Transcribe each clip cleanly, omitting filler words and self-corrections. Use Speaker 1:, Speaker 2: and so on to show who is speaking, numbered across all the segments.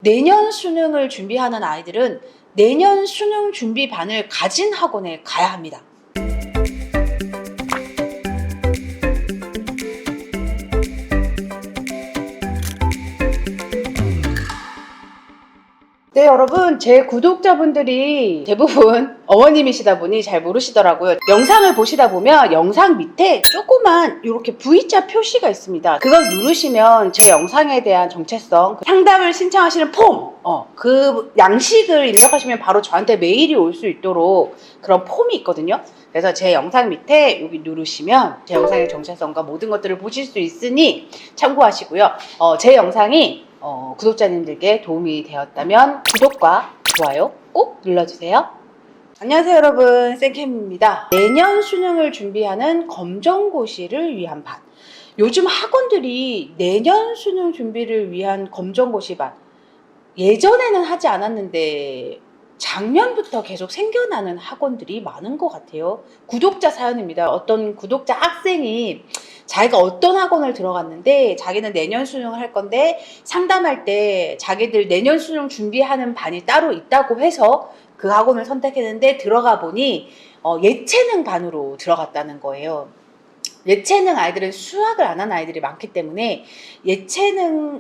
Speaker 1: 내년 수능을 준비하는 아이들은 내년 수능 준비반을 가진 학원에 가야 합니다. 네, 여러분, 제 구독자분들이 대부분 어머님이시다 보니 잘 모르시더라고요. 영상을 보시다 보면 영상 밑에 조그만 이렇게 V자 표시가 있습니다. 그걸 누르시면 제 영상에 대한 정체성, 상담을 신청하시는 폼, 그 양식을 입력하시면 바로 저한테 메일이 올 수 있도록 그런 폼이 있거든요. 그래서 제 영상 밑에 여기 누르시면 제 영상의 정체성과 모든 것들을 보실 수 있으니 참고하시고요. 제 영상이 구독자님들께 도움이 되었다면 구독과 좋아요 꼭 눌러주세요. 안녕하세요, 여러분. 쌤캠입니다. 내년 수능을 준비하는 검정고시를 위한 반. 요즘 학원들이 내년 수능 준비를 위한 검정고시 반, 예전에는 하지 않았는데 작년부터 계속 생겨나는 학원들이 많은 것 같아요. 구독자 사연입니다. 어떤 구독자 학생이 자기가 어떤 학원을 들어갔는데 자기는 내년 수능을 할 건데 상담할 때 자기들 내년 수능 준비하는 반이 따로 있다고 해서 그 학원을 선택했는데 들어가 보니 예체능 반으로 들어갔다는 거예요. 예체능 아이들은 수학을 안 하는 아이들이 많기 때문에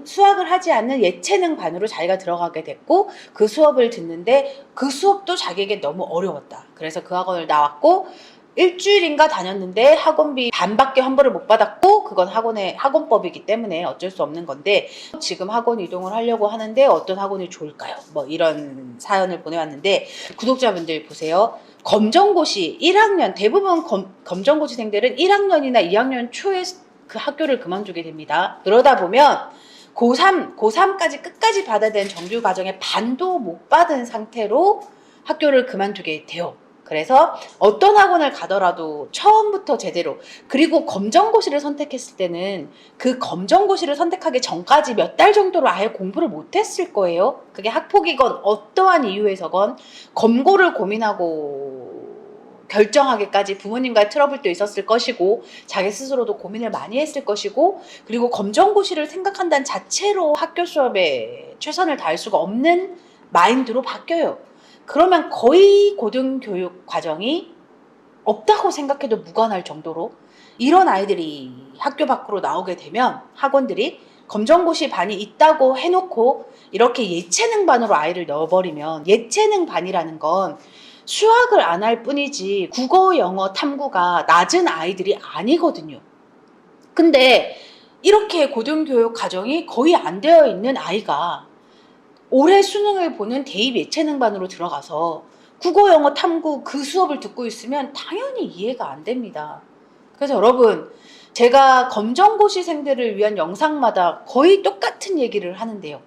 Speaker 1: 수학을 하지 않는 예체능 반으로 자기가 들어가게 됐고, 그 수업을 듣는데 그 수업도 자기에게 너무 어려웠다. 그래서 그 학원을 나왔고 일주일인가 다녔는데 학원비 반밖에 환불을 못 받았고, 그건 학원법이기 때문에 어쩔 수 없는 건데, 지금 학원 이동을 하려고 하는데 어떤 학원이 좋을까요? 뭐 이런 사연을 보내왔는데, 구독자분들 보세요. 검정고시 1학년, 대부분 검정고시생들은 1학년이나 2학년 초에 그 학교를 그만두게 됩니다. 그러다 보면 고3까지 끝까지 받아야 되는 정규 과정의 반도 못 받은 상태로 학교를 그만두게 돼요. 그래서 어떤 학원을 가더라도 처음부터 제대로, 그리고 검정고시를 선택했을 때는 그 검정고시를 선택하기 전까지 몇 달 정도로 아예 공부를 못했을 거예요. 그게 학폭이건 어떠한 이유에서건 검고를 고민하고 결정하기까지 부모님과의 트러블도 있었을 것이고, 자기 스스로도 고민을 많이 했을 것이고, 그리고 검정고시를 생각한다는 자체로 학교 수업에 최선을 다할 수가 없는 마인드로 바뀌어요. 그러면 거의 고등교육 과정이 없다고 생각해도 무관할 정도로 이런 아이들이 학교 밖으로 나오게 되면 학원들이 검정고시 반이 있다고 해놓고 이렇게 예체능 반으로 아이를 넣어버리면, 예체능 반이라는 건 수학을 안 할 뿐이지 국어, 영어, 탐구가 낮은 아이들이 아니거든요. 근데 이렇게 고등교육 과정이 거의 안 되어 있는 아이가 올해 수능을 보는 대입 예체능반으로 들어가서 국어, 영어, 탐구 그 수업을 듣고 있으면 당연히 이해가 안 됩니다. 그래서 여러분, 제가 검정고시생들을 위한 영상마다 거의 똑같은 얘기를 하는데요.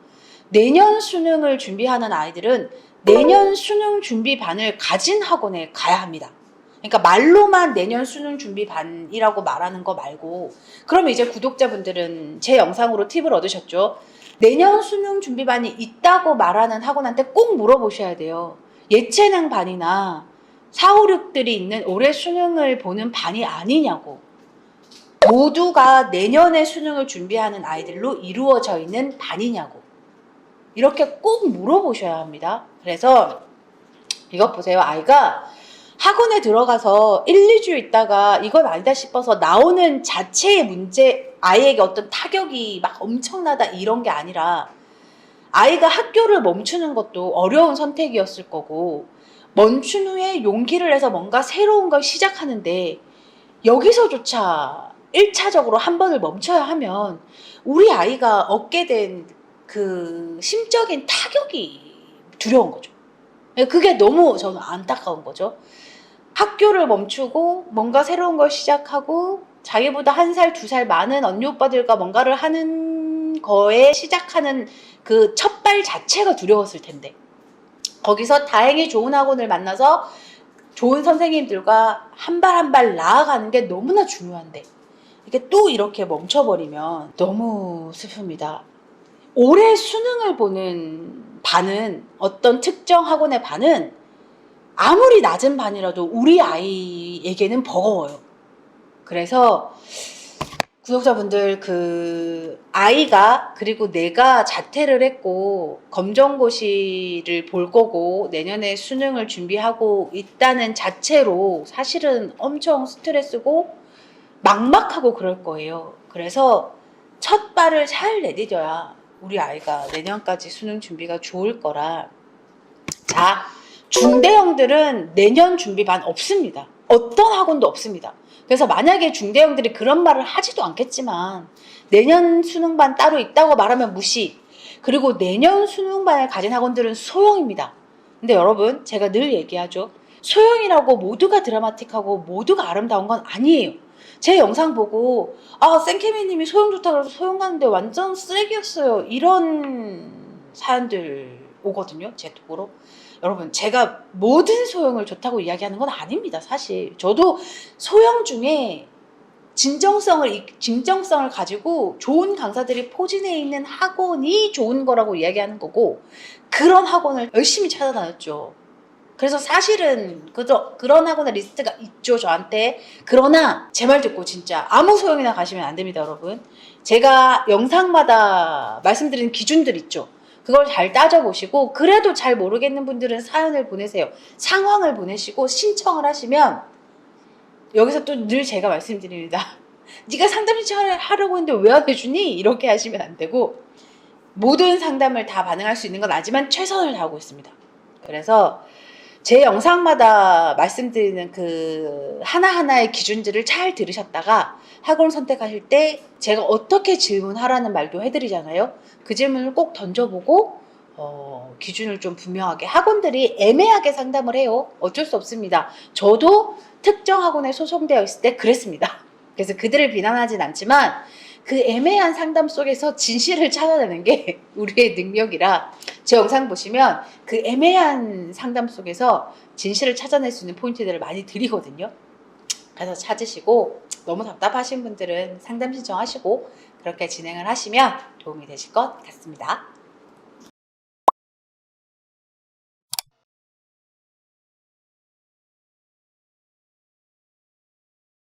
Speaker 1: 내년 수능을 준비하는 아이들은 내년 수능 준비반을 가진 학원에 가야 합니다. 그러니까 말로만 내년 수능 준비반이라고 말하는 거 말고, 그러면 이제 구독자분들은 제 영상으로 팁을 얻으셨죠? 내년 수능 준비반이 있다고 말하는 학원한테 꼭 물어보셔야 돼요. 예체능 반이나 4, 5, 6들이 있는 올해 수능을 보는 반이 아니냐고. 모두가 내년에 수능을 준비하는 아이들로 이루어져 있는 반이냐고. 이렇게 꼭 물어보셔야 합니다. 그래서 이것 보세요. 아이가 학원에 들어가서 1, 2주 있다가 이건 아니다 싶어서 나오는 자체의 문제, 아이에게 어떤 타격이 막 엄청나다 이런 게 아니라, 아이가 학교를 멈추는 것도 어려운 선택이었을 거고, 멈춘 후에 용기를 내서 뭔가 새로운 걸 시작하는데 여기서조차 1차적으로 한 번을 멈춰야 하면 우리 아이가 얻게 된 그 심적인 타격이 두려운 거죠. 그게 너무 저는 안타까운 거죠. 학교를 멈추고 뭔가 새로운 걸 시작하고 자기보다 1살, 2살 많은 언니 오빠들과 뭔가를 하는 거에 시작하는 그 첫발 자체가 두려웠을 텐데, 거기서 다행히 좋은 학원을 만나서 좋은 선생님들과 한 발 한 발 나아가는 게 너무나 중요한데 이게 또 이렇게 멈춰버리면 너무 슬픕니다. 올해 수능을 보는 반은, 어떤 특정 학원의 반은 아무리 낮은 반이라도 우리 아이에게는 버거워요. 그래서 구독자분들, 그 아이가 그리고 내가 자퇴를 했고 검정고시를 볼 거고 내년에 수능을 준비하고 있다는 자체로 사실은 엄청 스트레스고 막막하고 그럴 거예요. 그래서 첫 발을 잘 내디뎌야 우리 아이가 내년까지 수능 준비가 좋을 거라. 자, 중대형들은 내년 준비반 없습니다. 어떤 학원도 없습니다. 그래서 만약에 중대형들이 그런 말을 하지도 않겠지만 내년 수능반 따로 있다고 말하면 무시. 그리고 내년 수능반을 가진 학원들은 소형입니다. 근데 여러분, 제가 늘 얘기하죠. 소형이라고 모두가 드라마틱하고 모두가 아름다운 건 아니에요. 제 영상 보고 생케미님이 소형 좋다고 해서 소형 가는데 완전 쓰레기였어요. 이런 사연들 오거든요. 제 톡으로. 여러분, 제가 모든 소형을 좋다고 이야기하는 건 아닙니다. 사실 저도 소형 중에 진정성을 가지고 좋은 강사들이 포진해 있는 학원이 좋은 거라고 이야기하는 거고, 그런 학원을 열심히 찾아다녔죠. 그래서 사실은 그런 학원의 리스트가 있죠, 저한테. 그러나 제 말 듣고 진짜 아무 소형이나 가시면 안 됩니다, 여러분. 제가 영상마다 말씀드리는 기준들 있죠. 그걸 잘 따져보시고, 그래도 잘 모르겠는 분들은 사연을 보내세요. 상황을 보내시고 신청을 하시면, 여기서 또 늘 제가 말씀드립니다. 네가 상담 신청을 하려고 했는데 왜 안 해주니? 이렇게 하시면 안 되고, 모든 상담을 다 반응할 수 있는 건 아니지만 최선을 다하고 있습니다. 그래서 제 영상마다 말씀드리는 그 하나하나의 기준들을 잘 들으셨다가 학원 선택하실 때 제가 어떻게 질문하라는 말도 해드리잖아요. 그 질문을 꼭 던져보고 기준을 좀 분명하게. 학원들이 애매하게 상담을 해요. 어쩔 수 없습니다. 저도 특정 학원에 소송되어 있을 때 그랬습니다. 그래서 그들을 비난하진 않지만 그 애매한 상담 속에서 진실을 찾아내는 게 우리의 능력이라, 제 영상 보시면 그 애매한 상담 속에서 진실을 찾아낼 수 있는 포인트들을 많이 드리거든요. 그래서 찾으시고, 너무 답답하신 분들은 상담 신청하시고 그렇게 진행을 하시면 도움이 되실 것 같습니다.